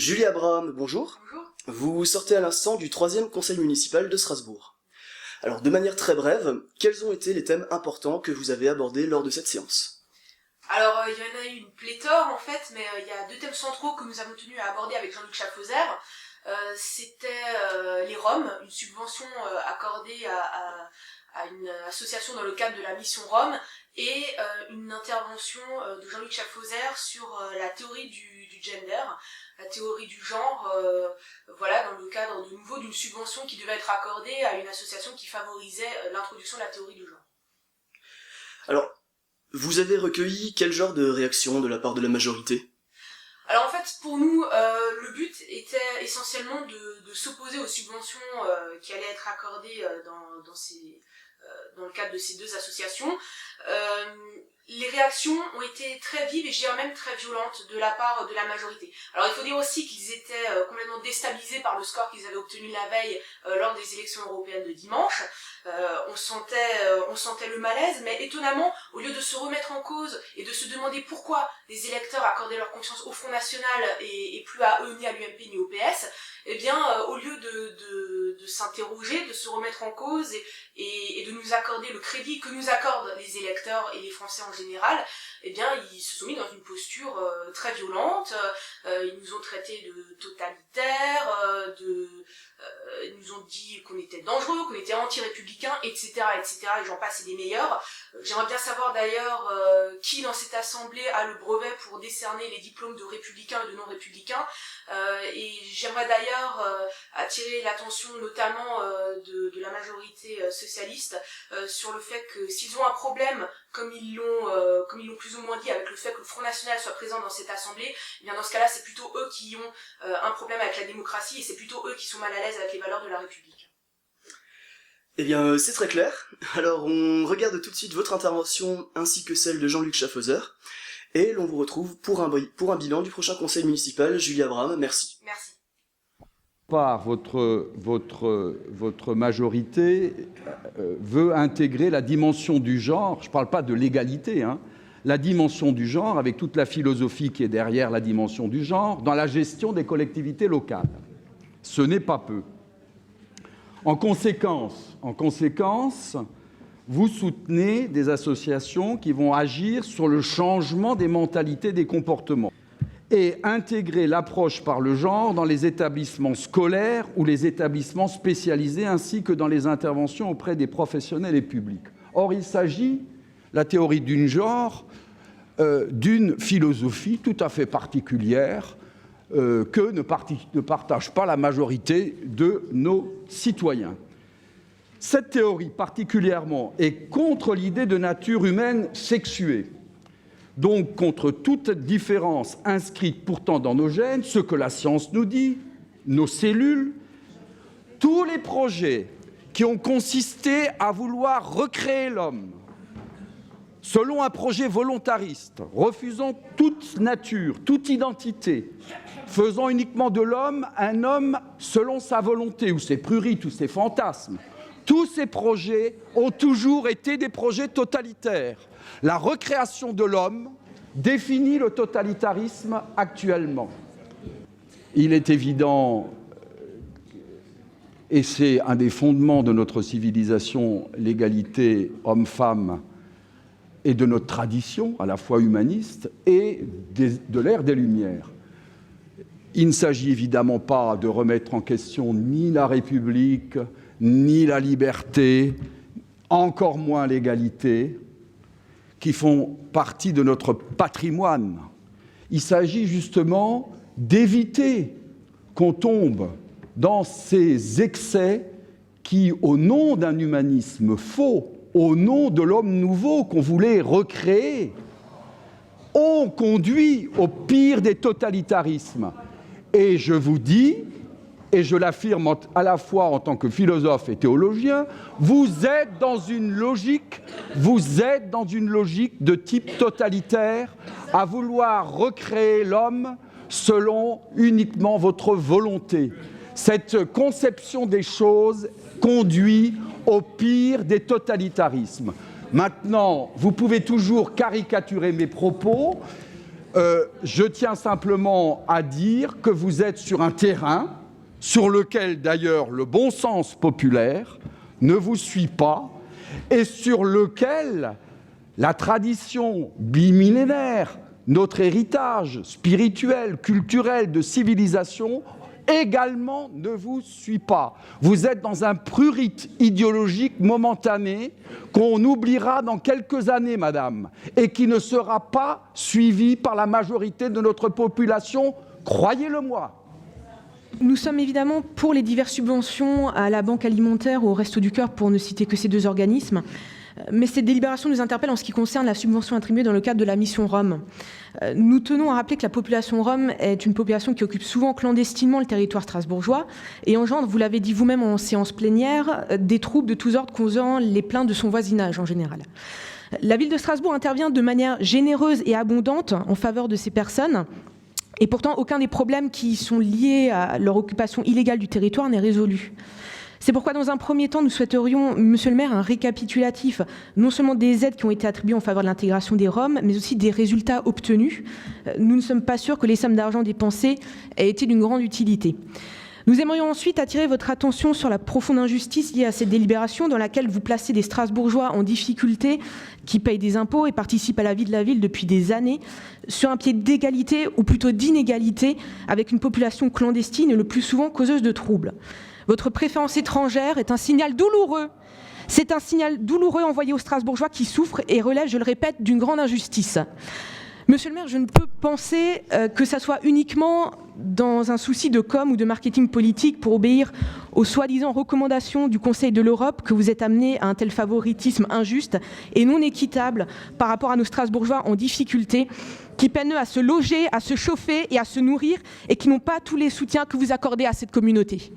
Julie Abraham, bonjour. Bonjour. Vous sortez à l'instant du 3e conseil municipal de Strasbourg. Alors, de manière très brève, quels ont été les thèmes importants que vous avez abordés lors de cette séance? Alors, il y en a eu une pléthore en fait, mais il y a deux thèmes centraux que nous avons tenu à aborder avec Jean-Luc Schaffhauser. C'était les Roms, une subvention accordée à une association dans le cadre de la mission Rome, et une intervention de Jean-Luc Schaffhauser sur la théorie du gender, la théorie du genre, voilà, dans le cadre de nouveau d'une subvention qui devait être accordée à une association qui favorisait l'introduction de la théorie du genre. Alors, vous avez recueilli quel genre de réaction de la part de la majorité? Alors en fait, pour nous, le but était essentiellement de s'opposer aux subventions qui allaient être accordées dans le cadre de ces deux associations. Les réactions ont été très vives et je dirais même très violentes de la part de la majorité. Alors il faut dire aussi qu'ils étaient complètement déstabilisés par le score qu'ils avaient obtenu la veille lors des élections européennes de dimanche. On sentait le malaise, mais étonnamment, au lieu de se remettre en cause et de se demander pourquoi les électeurs accordaient leur confiance au Front National et plus à eux, ni à l'UMP, ni au PS, eh bien, au lieu de s'interroger, de se remettre en cause et de nous accorder le crédit que nous accordent les électeurs et les Français en général, eh bien, ils se sont mis dans une posture très violente. Ils nous ont traités de totalitaires, ils nous ont dit qu'on était dangereux, qu'on était anti-républicains, etc., etc., et j'en passe et des meilleurs. J'aimerais bien savoir d'ailleurs qui dans cette assemblée a le brevet pour décerner les diplômes de républicains et de non-républicains. Et j'aimerais d'ailleurs attirer l'attention notamment de la majorité socialiste sur le fait que s'ils ont un problème, comme ils l'ont plus ou moins dit, avec le fait que le Front National soit présent dans cette assemblée, eh bien dans ce cas-là, c'est plutôt eux qui ont un problème avec la démocratie et c'est plutôt eux qui sont mal à l'aise avec les valeurs de la République. Eh bien, c'est très clair. Alors, on regarde tout de suite votre intervention ainsi que celle de Jean-Luc Schaffhauser. Et l'on vous retrouve pour un bilan du prochain conseil municipal. Julie Abraham, merci. Merci. Par votre majorité veut intégrer la dimension du genre, je ne parle pas de l'égalité, la dimension du genre, avec toute la philosophie qui est derrière la dimension du genre, dans la gestion des collectivités locales. Ce n'est pas peu. En conséquence, vous soutenez des associations qui vont agir sur le changement des mentalités, des comportements, et intégrer l'approche par le genre dans les établissements scolaires ou les établissements spécialisés, ainsi que dans les interventions auprès des professionnels et publics. Or, il s'agit, la théorie du genre, d'une philosophie tout à fait particulière que ne partage pas la majorité de nos citoyens. Cette théorie particulièrement est contre l'idée de nature humaine sexuée, donc contre toute différence inscrite pourtant dans nos gènes, ce que la science nous dit, nos cellules, tous les projets qui ont consisté à vouloir recréer l'homme selon un projet volontariste, refusant toute nature, toute identité, faisant uniquement de l'homme un homme selon sa volonté ou ses prurites ou ses fantasmes. Tous ces projets ont toujours été des projets totalitaires. La recréation de l'homme définit le totalitarisme actuellement. Il est évident, et c'est un des fondements de notre civilisation, l'égalité homme-femme, et de notre tradition, à la fois humaniste, et de l'ère des Lumières. Il ne s'agit évidemment pas de remettre en question ni la République, ni la liberté, encore moins l'égalité, qui font partie de notre patrimoine. Il s'agit justement d'éviter qu'on tombe dans ces excès qui, au nom d'un humanisme faux, au nom de l'homme nouveau qu'on voulait recréer, ont conduit au pire des totalitarismes. Et je vous dis, et je l'affirme à la fois en tant que philosophe et théologien, vous êtes dans une logique de type totalitaire, à vouloir recréer l'homme selon uniquement votre volonté. Cette conception des choses conduit au pire des totalitarismes. Maintenant, vous pouvez toujours caricaturer mes propos, Je tiens simplement à dire que vous êtes sur un terrain sur lequel, d'ailleurs, le bon sens populaire ne vous suit pas et sur lequel la tradition bimillénaire, notre héritage spirituel, culturel, de civilisation, également ne vous suit pas. Vous êtes dans un prurit idéologique momentané qu'on oubliera dans quelques années, madame, et qui ne sera pas suivi par la majorité de notre population, croyez-le-moi. Nous sommes évidemment pour les diverses subventions à la Banque alimentaire ou au Resto du Cœur, pour ne citer que ces deux organismes. Mais cette délibération nous interpelle en ce qui concerne la subvention attribuée dans le cadre de la mission Rome. Nous tenons à rappeler que la population Rome est une population qui occupe souvent clandestinement le territoire strasbourgeois et engendre, vous l'avez dit vous-même en séance plénière, des troubles de tous ordres causant les plaintes de son voisinage en général. La ville de Strasbourg intervient de manière généreuse et abondante en faveur de ces personnes. Et pourtant, aucun des problèmes qui sont liés à leur occupation illégale du territoire n'est résolu. C'est pourquoi, dans un premier temps, nous souhaiterions, Monsieur le maire, un récapitulatif, non seulement des aides qui ont été attribuées en faveur de l'intégration des Roms, mais aussi des résultats obtenus. Nous ne sommes pas sûrs que les sommes d'argent dépensées aient été d'une grande utilité. Nous aimerions ensuite attirer votre attention sur la profonde injustice liée à cette délibération dans laquelle vous placez des Strasbourgeois en difficulté qui payent des impôts et participent à la vie de la ville depuis des années sur un pied d'égalité ou plutôt d'inégalité avec une population clandestine et le plus souvent causeuse de troubles. Votre préférence étrangère est un signal douloureux. C'est un signal douloureux envoyé aux Strasbourgeois qui souffrent et relèvent, je le répète, d'une grande injustice. Monsieur le maire, je ne peux penser que ça soit uniquement dans un souci de com ou de marketing politique pour obéir aux soi-disant recommandations du Conseil de l'Europe que vous êtes amené à un tel favoritisme injuste et non équitable par rapport à nos Strasbourgeois en difficulté qui peinent à se loger, à se chauffer et à se nourrir et qui n'ont pas tous les soutiens que vous accordez à cette communauté.